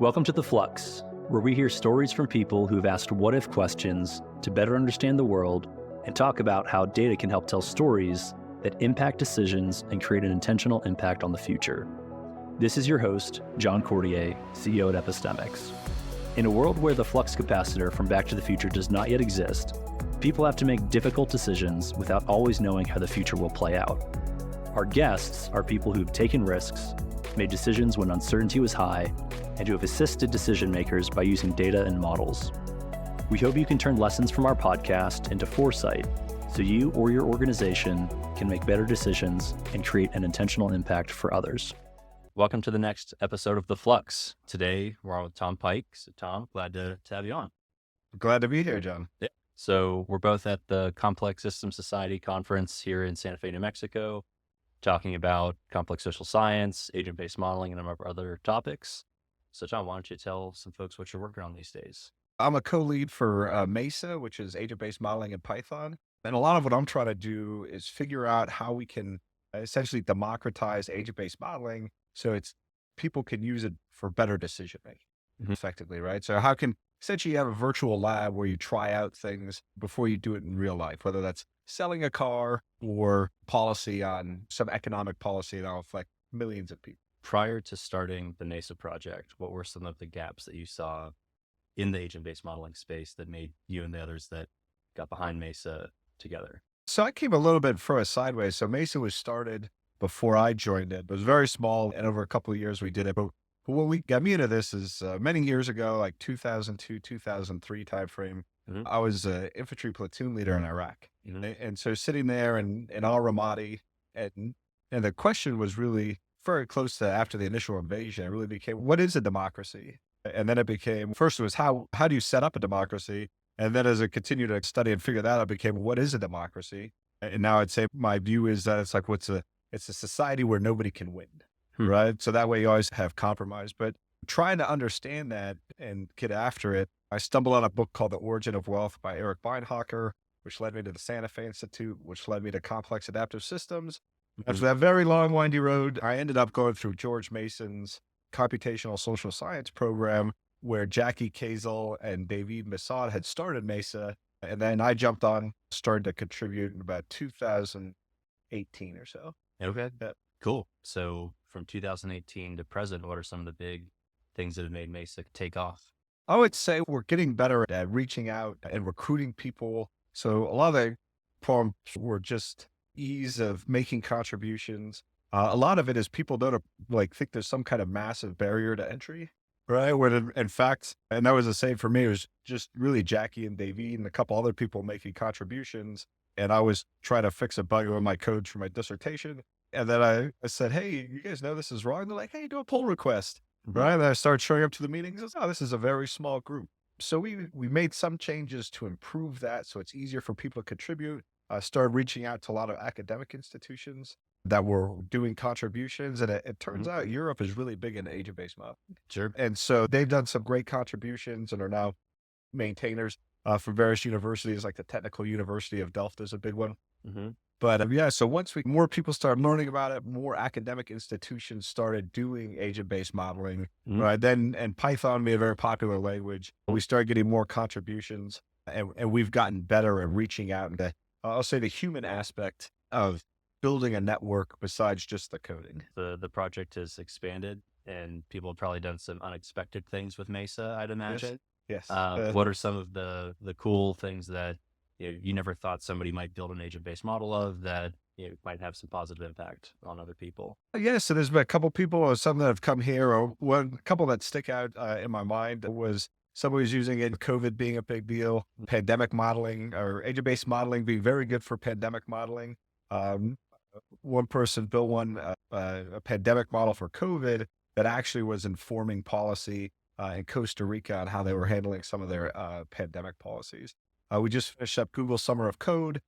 Welcome to the Flux, where we hear stories from people who've asked what-if questions to better understand the world and talk about how data can help tell stories that impact decisions and create an intentional impact on the future. This is your host, John Cordier, CEO at Epistemix. In a world where the flux capacitor from Back to the Future does not yet exist, people have to make difficult decisions without always knowing how the future will play out. Our guests are people who've taken risks, made decisions when uncertainty was high, and who have assisted decision makers by using data and models. We hope you can turn lessons from our podcast into foresight so you or your organization can make better decisions and create an intentional impact for others. Welcome to the next episode of The Flux. Today, we're on with Tom Pike. So Tom, glad to have you on. Glad to be here, John. Yeah. So we're both at the Complex Systems Society conference here in Santa Fe, New Mexico, talking about complex social science, agent-based modeling, and a number of other topics. So Tom, why don't you tell some folks what you're working on these days? I'm a co-lead for MESA, which is agent-based modeling in Python. And a lot of what I'm trying to do is figure out how we can essentially democratize agent-based modeling so people can use it for better decision-making effectively, right? So how can essentially you have a virtual lab where you try out things before you do it in real life, whether that's selling a car or policy on some economic policy that will affect millions of people. Prior to starting the MESA project, what were some of the gaps that you saw in the agent-based modeling space that made you and the others that got behind MESA together? So I came a little bit further sideways. So MESA was started before I joined it. It was very small, and over a couple of years we did it. But what we got me into this is many years ago, like 2002, 2003 timeframe. I was an infantry platoon leader in Iraq. And so sitting there in Al Ramadi, and the question was really very close to after the initial invasion. It really became, what is a democracy? And then it became, first it was how do you set up a democracy? And then as I continued to study and figure that out, it became, what is a democracy? And now I'd say my view is that it's like, it's a society where nobody can win, right? So that way you always have compromise. But trying to understand that and get after it, I stumbled on a book called The Origin of Wealth by Eric Beinhocker, which led me to the Santa Fe Institute, which led me to Complex Adaptive Systems. After that very long, windy road, I ended up going through George Mason's computational social science program, where Jackie Kazel and David Masad had started MESA. And then I jumped on, started to contribute in about 2018 or so. Okay, cool. So from 2018 to present, what are some of the big things that have made MESA take off? I would say we're getting better at reaching out and recruiting people. So a lot of the problems were just ease of making contributions. A lot of it is people don't think there's some kind of massive barrier to entry, right? When in fact, and that was the same for me, it was just really Jackie and David and a couple other people making contributions. And I was trying to fix a bug with my code for my dissertation. And then I said, hey, you guys know this is wrong? They're like, hey, do a pull request, right? And I started showing up to the meetings. I was, oh, this is a very small group. So we made some changes to improve that so it's easier for people to contribute. I started reaching out to a lot of academic institutions that were doing contributions. And it turns out Europe is really big in agent-based modeling. Sure. And so they've done some great contributions and are now maintainers for various universities, like the Technical University of Delft is a big one. But so once more people started learning about it, more academic institutions started doing agent-based modeling, right? And Python made a very popular language. We started getting more contributions, and we've gotten better at reaching out into, I'll say, the human aspect of building a network besides just the coding. The project has expanded, and people have probably done some unexpected things with MESA, I'd imagine. Yes. What are some of the cool things that you never thought somebody might build an agent-based model of that might have some positive impact on other people? So there's been a couple people, or some that have come here, or a couple that stick out in my mind was somebody who's using it, COVID being a big deal, pandemic modeling or agent-based modeling being very good for pandemic modeling. One person built a pandemic model for COVID that actually was informing policy in Costa Rica on how they were handling some of their pandemic policies. We just finished up Google Summer of Code.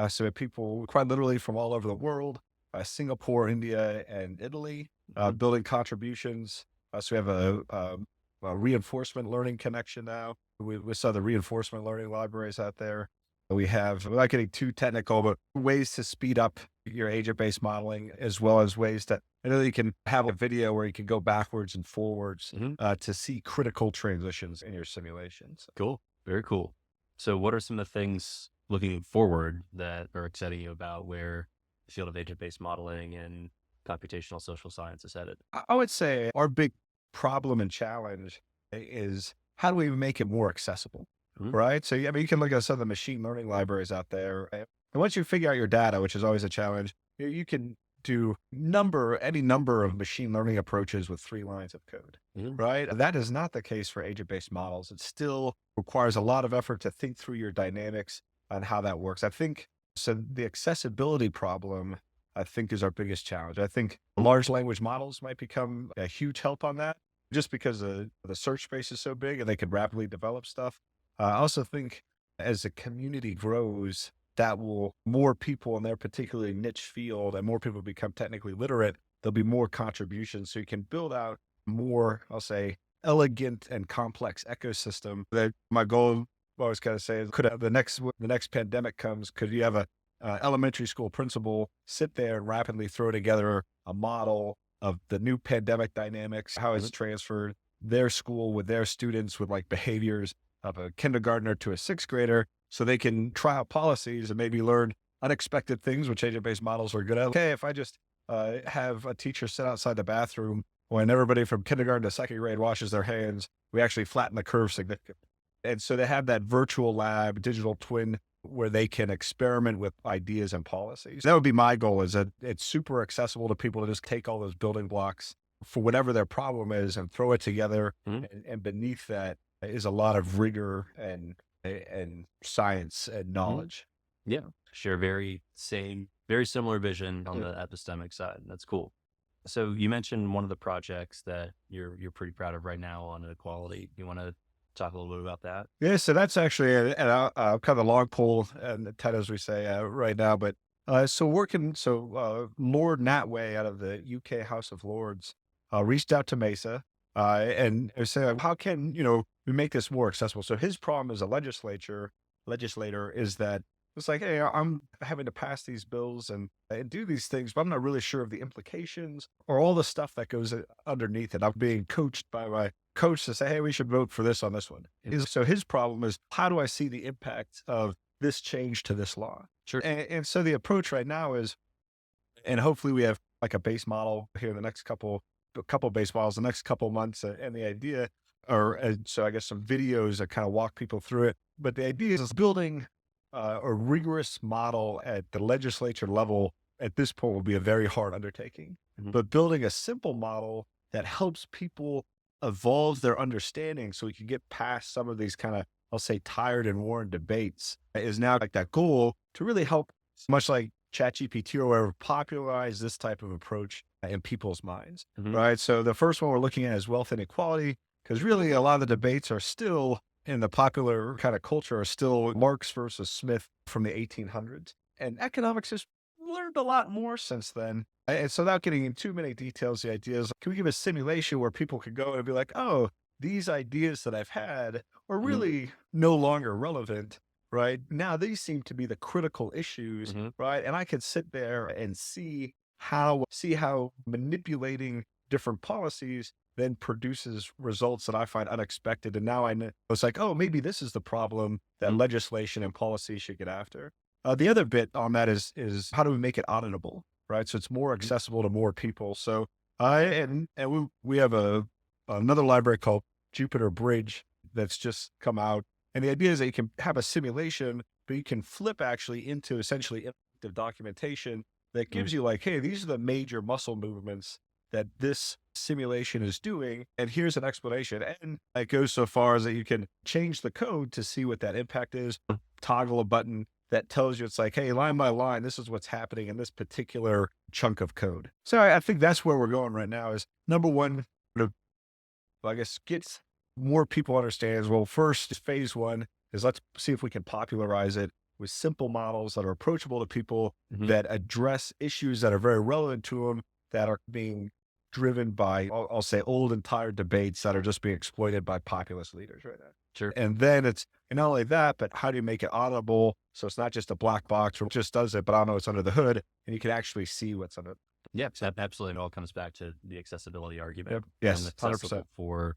So we have people quite literally from all over the world, Singapore, India, and Italy, building contributions. So we have a reinforcement learning connection now. We saw the reinforcement learning libraries out there. We have, without getting too technical, but ways to speed up your agent-based modeling, as well as ways that I know you can have a video where you can go backwards and forwards to see critical transitions in your simulations. Cool. Very cool. So what are some of the things looking forward that are exciting you about where the field of agent-based modeling and computational social science is headed? I would say our big problem and challenge is how do we make it more accessible, right? So, I mean, you can look at some of the machine learning libraries out there. And once you figure out your data, which is always a challenge, you can do any number of machine learning approaches with 3 lines of code, right? That is not the case for agent-based models. It still requires a lot of effort to think through your dynamics and how that works. I think so. The accessibility problem, I think, is our biggest challenge. I think large language models might become a huge help on that just because the search space is so big and they can rapidly develop stuff. I also think as the community grows, that will more people in their particularly niche field and more people become technically literate, there'll be more contributions. So you can build out more, I'll say, elegant and complex ecosystem. That my goal, I always kind of say, is could the next pandemic comes, could you have a elementary school principal sit there and rapidly throw together a model of the new pandemic dynamics, how it's transferred their school with their students with like behaviors of a kindergartner to a 6th grader, so they can try out policies and maybe learn unexpected things, which agent-based models are good at. Okay, if I just have a teacher sit outside the bathroom when everybody from kindergarten to 2nd grade washes their hands, we actually flatten the curve significantly. And so they have that virtual lab, digital twin, where they can experiment with ideas and policies. That would be my goal, is that it's super accessible to people to just take all those building blocks for whatever their problem is and throw it together. And beneath that is a lot of rigor and science and knowledge. Yeah. Share very similar vision on the epistemic side. That's cool. So you mentioned one of the projects that you're pretty proud of right now on inequality. You want to talk a little bit about that? Yeah, so that's actually kind of a long pole and the title, as we say right now. But Lord Natway out of the UK House of Lords reached out to MESA and said, how can we make this more accessible? So his problem as a legislator is that it's like, hey, I'm having to pass these bills and do these things, but I'm not really sure of the implications or all the stuff that goes underneath it. I'm being coached by my coach to say, hey, we should vote for this on this one. So his problem is, how do I see the impact of this change to this law? Sure. And so the approach right now is, and hopefully we have like a base model here in the next couple base models, the next couple months. And the idea, so I guess some videos that kind of walk people through it. But the idea is building a rigorous model at the legislature level at this point will be a very hard undertaking. But building a simple model that helps people evolve their understanding so we can get past some of these kind of, I'll say, tired and worn debates is now like that goal to really help, much like ChatGPT or whatever, popularize this type of approach in people's minds, right? So the first one we're looking at is wealth inequality, because really a lot of the debates are still in the popular kind of culture are still Marx versus Smith from the 1800s. And economics has learned a lot more since then. And so without getting into too many details, the idea is, can we give a simulation where people could go and be like, oh, these ideas that I've had are really no longer relevant, right? Now these seem to be the critical issues, right? And I could sit there and see how manipulating different policies then produces results that I find unexpected. And now I know it's like, oh, maybe this is the problem that legislation and policy should get after. The other bit on that is how do we make it auditable, right? So it's more accessible to more people. So we have another library called Jupyter Bridge that's just come out. And the idea is that you can have a simulation, but you can flip actually into essentially interactive documentation that gives you like, hey, these are the major muscle movements that this simulation is doing. And here's an explanation. And it goes so far as that you can change the code to see what that impact is, toggle a button that tells you, it's like, hey, line by line, this is what's happening in this particular chunk of code. So I think that's where we're going right now is number one, I guess, get more people understands. Well, first phase one is let's see if we can popularize it with simple models that are approachable to people that address issues that are very relevant to them, that are being driven by, I'll say, old and tired debates that are just being exploited by populist leaders right now. Sure. And then it's And not only that, but how do you make it audible? So it's not just a black box or it just does it, but I don't know what's under the hood and you can actually see what's under it. Yeah, absolutely. It all comes back to the accessibility argument. Yep. And Yes, accessible 100%. for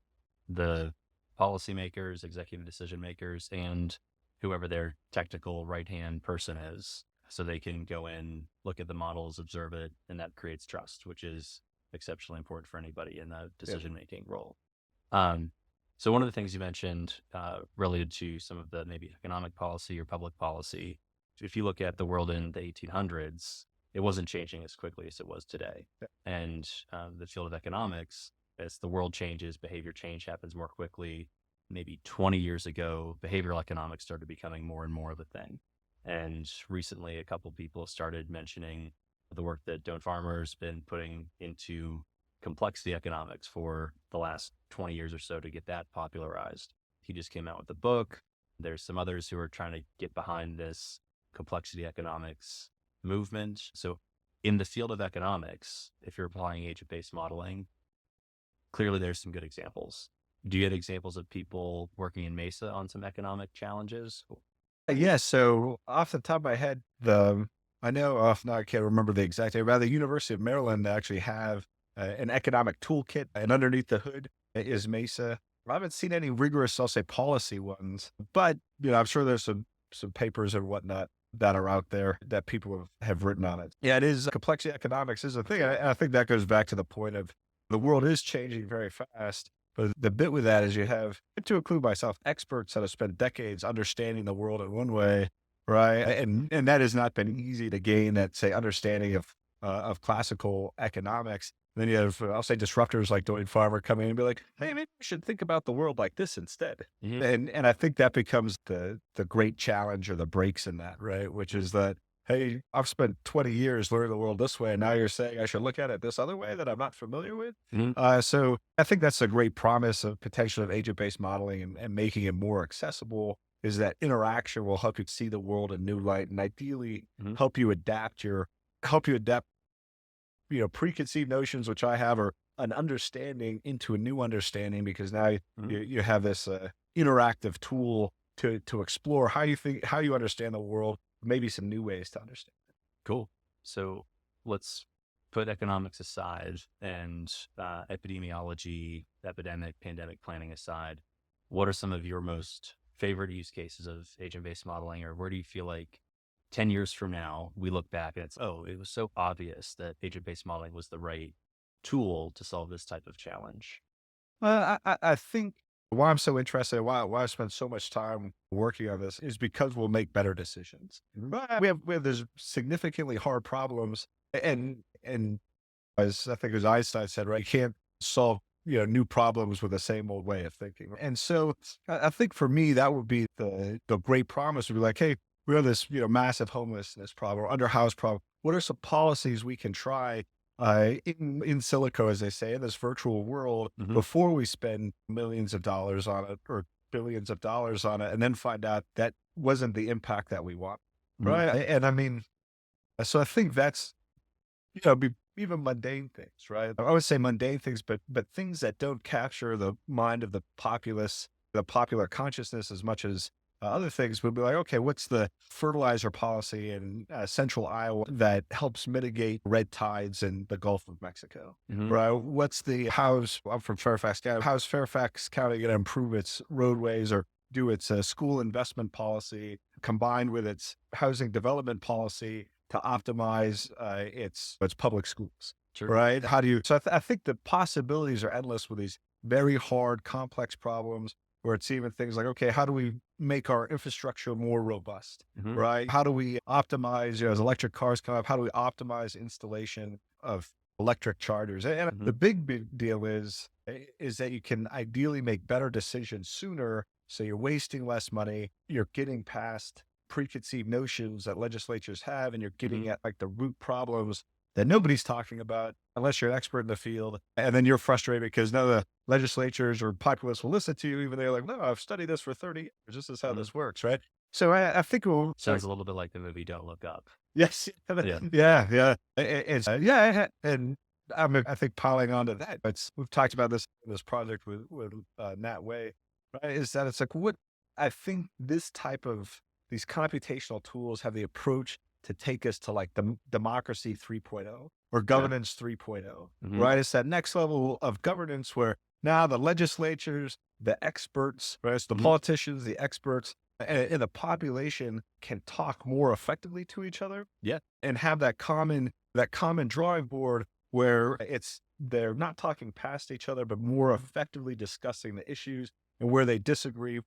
the policymakers, executive decision makers, and whoever their technical right-hand person is. So they can go in, look at the models, observe it, and that creates trust, which is exceptionally important for anybody in the decision-making role. So one of the things you mentioned related to some of the maybe economic policy or public policy, if you look at the world in the 1800s, it wasn't changing as quickly as it was today. And the field of economics, as the world changes, behavior change happens more quickly. Maybe 20 years ago, behavioral economics started becoming more and more of a thing. And recently, a couple people started mentioning the work that Don Farmer's been putting into complexity economics for the last 20 years or so to get that popularized. He just came out with a book. There's some others who are trying to get behind this complexity economics movement. So in the field of economics, if you're applying agent-based modeling, clearly there's some good examples. Do you have examples of people working in MESA on some economic challenges? Yeah. So off the top of my head, I know now I can't remember the exact name, but the University of Maryland actually have an economic toolkit, and underneath the hood is MESA. I haven't seen any rigorous, I'll say, policy ones, but I'm sure there's some papers and whatnot that are out there that people have written on it. Yeah, it is complexity economics is a thing, and I think that goes back to the point of the world is changing very fast. But the bit with that is you have, to include myself, experts that have spent decades understanding the world in one way, right? And that has not been easy to gain that, say, understanding of classical economics. Then you have, I'll say, disruptors like Don Farmer come in and be like, hey, maybe we should think about the world like this instead. Mm-hmm. And I think that becomes the great challenge or the breaks in that, right? Which is that, hey, I've spent 20 years learning the world this way, and now you're saying I should look at it this other way that I'm not familiar with. So I think that's a great promise of potential of agent-based modeling and making it more accessible, is that interaction will help you see the world in new light and ideally help you adapt preconceived notions, which I have, or an understanding into a new understanding, because now you have this interactive tool to explore how you understand the world, maybe some new ways to understand it. Cool. So let's put economics aside and epidemiology, pandemic planning aside. What are some of your most favorite use cases of agent-based modeling, or where do you feel like 10 years from now, we look back and it was so obvious that agent-based modeling was the right tool to solve this type of challenge? Well, I think why I'm so interested, why I spend so much time working on this is because we'll make better decisions. But we have these significantly hard problems, and as I think as Einstein said, right, you can't solve new problems with the same old way of thinking. And so I think for me that would be the great promise would be like, hey, we have this massive homelessness problem or underhoused problem. What are some policies we can try in silico, as they say, in this virtual world, before we spend millions of dollars on it or billions of dollars on it, and then find out that wasn't the impact that we want, right? And I mean, so I think that's be even mundane things, right? I would say mundane things, but things that don't capture the mind of the populace, the popular consciousness as much as other things would be like, okay, what's the fertilizer policy in central Iowa that helps mitigate red tides in the Gulf of Mexico, right? I'm from Fairfax County. How's Fairfax County going to improve its roadways or do its school investment policy combined with its housing development policy to optimize its public schools, right? I think the possibilities are endless with these very hard, complex problems, where it's even things like, okay, how do we make our infrastructure more robust, right? How do we optimize, as electric cars come up, how do we optimize installation of electric chargers? And the big deal is that you can ideally make better decisions sooner. So you're wasting less money. You're getting past preconceived notions that legislatures have, and you're getting at like the root problems that nobody's talking about unless you're an expert in the field. And then you're frustrated because none of the legislatures or populists will listen to you, even though you're like, no, I've studied this for 30 years. This is how this works, right? So I think sounds a little bit like the movie Don't Look Up. Yes. Yeah. And I think piling onto that, we've talked about this project with Nat Way, right? Is that it's like, I think these computational tools have the approach to take us to like the democracy 3.0 or governance 3.0, right? It's that next level of governance where now the legislatures, the experts, right? It's the politicians, the experts, and the population can talk more effectively to each other. Yeah. And have that common drawing board where they're not talking past each other, but more effectively discussing the issues and where they disagree.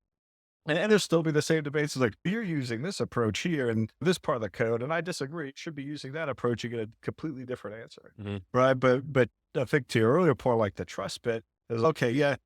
And there'll still be the same debates. It's like, you're using this approach here and this part of the code, and I disagree. You should be using that approach. You get a completely different answer, right? But I think to your earlier point, like the trust bit is okay. Yeah,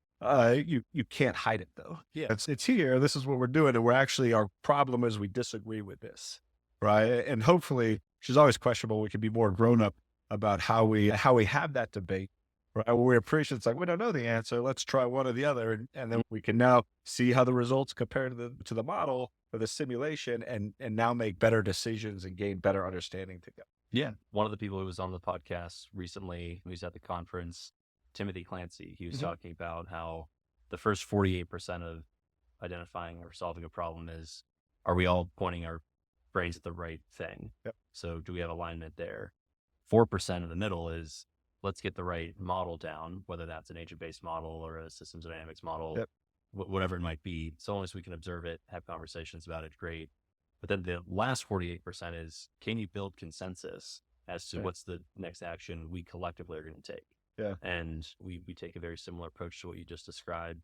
you can't hide it though. Yeah, it's here. This is what we're doing, and our problem is we disagree with this, right? And hopefully, which is always questionable, we can be more grown up about how we have that debate. Right. We appreciate it's like, we don't know the answer. Let's try one or the other. And then we can now see how the results compare to the model or the simulation and now make better decisions and gain better understanding together. Yeah. One of the people who was on the podcast recently, who's at the conference, Timothy Clancy, he was talking about how the first 48% of identifying or solving a problem is, are we all pointing our brains at the right thing? Yep. So do we have alignment there? 4% of the middle is, let's get the right model down, whether that's an agent-based model or a systems dynamics model, whatever it might be. So long as we can observe it, have conversations about it, great. But then the last 48% is, can you build consensus as to what's the next action we collectively are going to take? Yeah. And we take a very similar approach to what you just described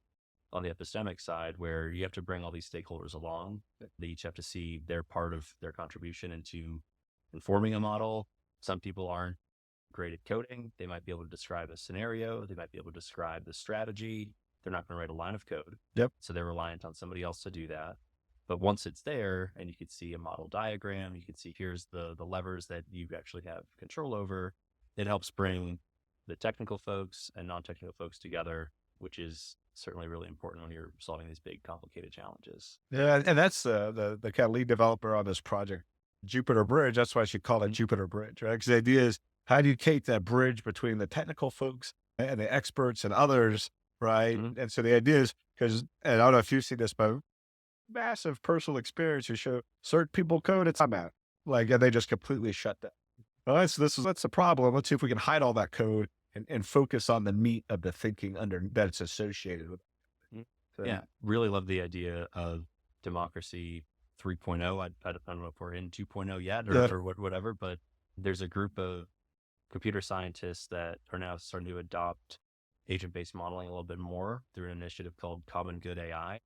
on the epistemic side, where you have to bring all these stakeholders along. They each have to see their part of their contribution into informing a model. Some people aren't great at coding. They might be able to describe a scenario. They might be able to describe the strategy. They're not going to write a line of code. Yep. So they're reliant on somebody else to do that. But once it's there and you can see a model diagram, you can see here's the levers that you actually have control over, it helps bring the technical folks and non-technical folks together, which is certainly really important when you're solving these big, complicated challenges. Yeah. And that's the kind of lead developer on this project, Jupiter Bridge. That's why she called it Jupiter Bridge, right? Because the idea is, how do you create that bridge between the technical folks and the experts and others, right? And so the idea is, and I don't know if you've seen this, but massive personal experience, you show certain people code, it's not like, and they just completely shut down. All right, so that's the problem. Let's see if we can hide all that code and focus on the meat of the thinking that's associated with it. So, yeah, really love the idea of democracy 3.0. I don't know if we're in 2.0 yet or whatever, but there's a group of computer scientists that are now starting to adopt agent-based modeling a little bit more through an initiative called Common Good AI.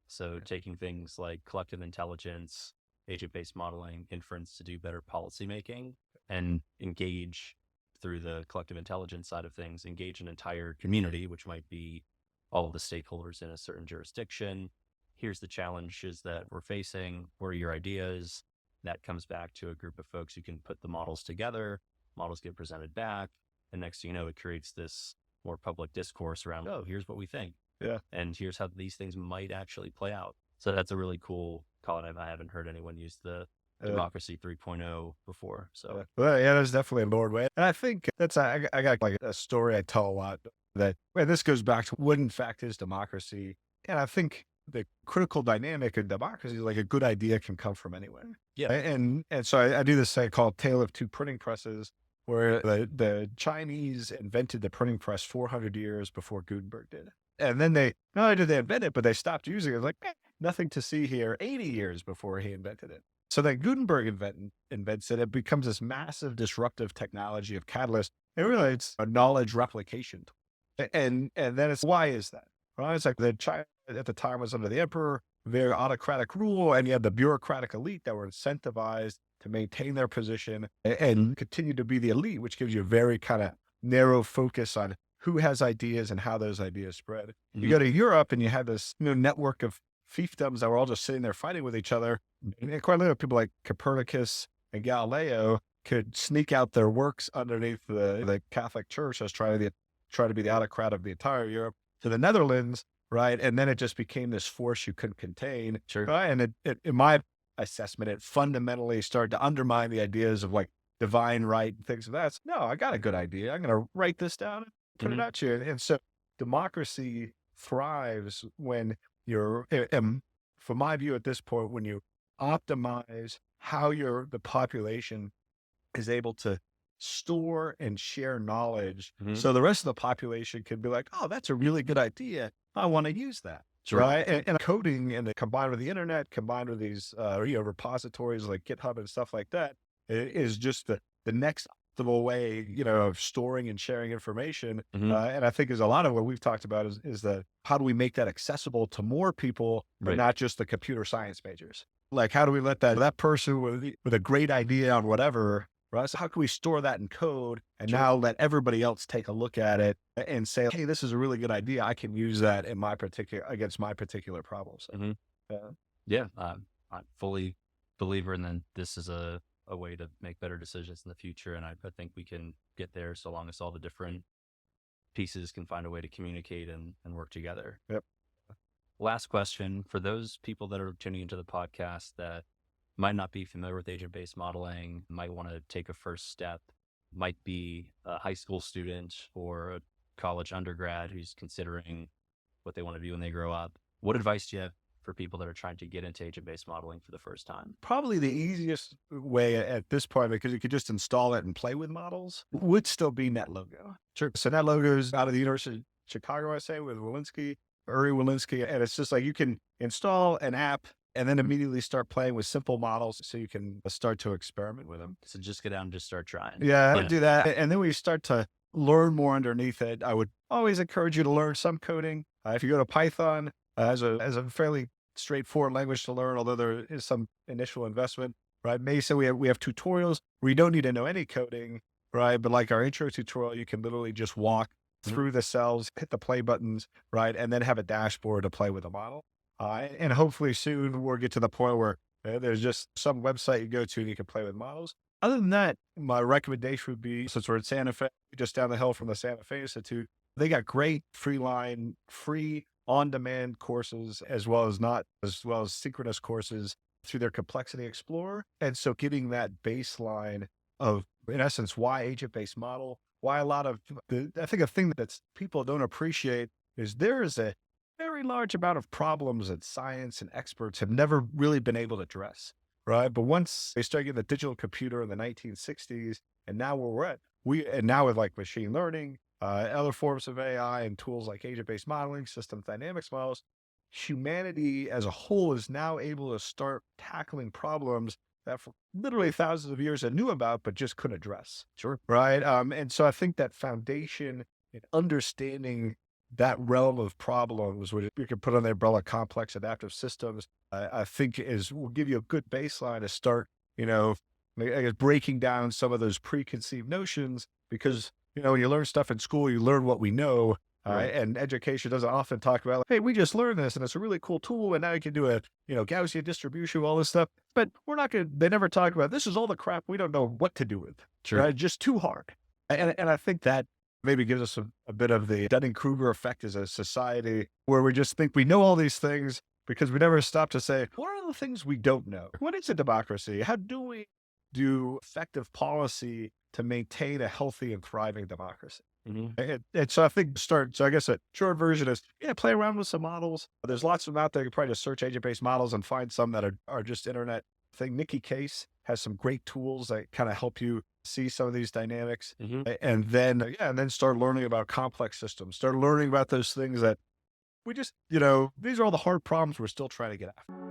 So taking things like collective intelligence, agent-based modeling, inference to do better policymaking, and engage through the collective intelligence side of things, engage an entire community, which might be all of the stakeholders in a certain jurisdiction. Here's the challenges that we're facing. What are your ideas? That comes back to a group of folks who can put the models together. Models get presented back. And next thing you know, it creates this more public discourse around, oh, here's what we think. Yeah. And here's how these things might actually play out. So that's a really cool call. I haven't heard anyone use the democracy 3.0 before. So well, yeah, there's definitely a Lord way. And I think I got like a story I tell a lot that, and this goes back to what in fact is democracy. And I think the critical dynamic of democracy is like a good idea can come from anywhere. Yeah. And so I do this thing called Tale of Two Printing Presses, where the Chinese invented the printing press 400 years before Gutenberg did. And then not only did they invent it, but they stopped using it. It's like, nothing to see here 80 years before he invented it. So then Gutenberg invents it. It becomes this massive disruptive technology of catalyst. And really, it's a knowledge replication tool. And then it's, why is that? Right? It's like the China at the time was under the emperor, very autocratic rule, and you had the bureaucratic elite that were incentivized to maintain their position and continue to be the elite, which gives you a very kind of narrow focus on who has ideas and how those ideas spread. You go to Europe and you have this network of fiefdoms that were all just sitting there fighting with each other. And quite literally, people like Copernicus and Galileo could sneak out their works underneath the Catholic Church as try to be the autocrat of the entire Europe, to the Netherlands, right? And then it just became this force you couldn't contain. Sure. Right? And it, in my assessment, it fundamentally started to undermine the ideas of like divine right and things of that. So, no, I got a good idea. I'm going to write this down and put it out to you. And so democracy thrives when you're from my view at this point, when you optimize how the population is able to store and share knowledge, so the rest of the population can be like, oh, that's a really good idea. I want to use that. Sure. Right. And coding and combined with the internet, combined with these repositories like GitHub and stuff like that, is just the next optimal way, of storing and sharing information. And I think is a lot of what we've talked about is that how do we make that accessible to more people, but not just the computer science majors? Like, how do we let that person with a great idea on whatever, right? So how can we store that in code and now let everybody else take a look at it and say, hey, this is a really good idea. I can use that against my particular problems. Yeah. I'm fully believer in then this is a way to make better decisions in the future. And I think we can get there so long as all the different pieces can find a way to communicate and work together. Yep. Last question for those people that are tuning into the podcast that might not be familiar with agent-based modeling, might want to take a first step, might be a high school student or a college undergrad who's considering what they want to do when they grow up. What advice do you have for people that are trying to get into agent-based modeling for the first time? Probably the easiest way at this point, because you could just install it and play with models, would still be NetLogo. Sure. So NetLogo is out of the University of Chicago, I say, with Uri Walensky. And it's just like you can install an app and then immediately start playing with simple models so you can start to experiment with them. So just get down and just start trying. Yeah, I would do that. And then we start to learn more underneath it. I would always encourage you to learn some coding. If you go to Python as a fairly straightforward language to learn, although there is some initial investment, right? MESA, we have tutorials where you don't need to know any coding, right? But like our intro tutorial, you can literally just walk through the cells, hit the play buttons, right? And then have a dashboard to play with the model. And hopefully soon we'll get to the point where there's just some website you go to and you can play with models. Other than that, my recommendation would be, since we're in Santa Fe, just down the hill from the Santa Fe Institute, they got great free on-demand courses, as well as synchronous courses through their Complexity Explorer. And so getting that baseline of, in essence, why agent-based model, why a lot of I think a thing that people don't appreciate is there is a very large amount of problems that science and experts have never really been able to address, right? But once they started getting the digital computer in the 1960s, and now where we're at, and now with like machine learning, other forms of AI and tools like agent-based modeling, system dynamics models, humanity as a whole is now able to start tackling problems that for literally thousands of years I knew about, but just couldn't address. Sure. Right. And so I think that foundation in understanding that realm of problems, which you can put on the umbrella complex adaptive systems, I think will give you a good baseline to start, I guess, breaking down some of those preconceived notions, because, when you learn stuff in school, you learn what we know. Right. And education doesn't often talk about, hey, we just learned this and it's a really cool tool. And now you can do a, Gaussian distribution, all this stuff. But they never talk about, this is all the crap we don't know what to do with. Sure. Right? Just too hard. And I think that maybe gives us a bit of the Dunning-Kruger effect as a society, where we just think we know all these things because we never stop to say, what are the things we don't know? What is a democracy? How do we do effective policy to maintain a healthy and thriving democracy? And so I think so I guess a short version is, play around with some models. There's lots of them out there. You can probably just search agent-based models and find some that are just internet thing. Nikki Case has some great tools that kind of help you see some of these dynamics. And then start learning about complex systems, start learning about those things that we just, these are all the hard problems we're still trying to get after.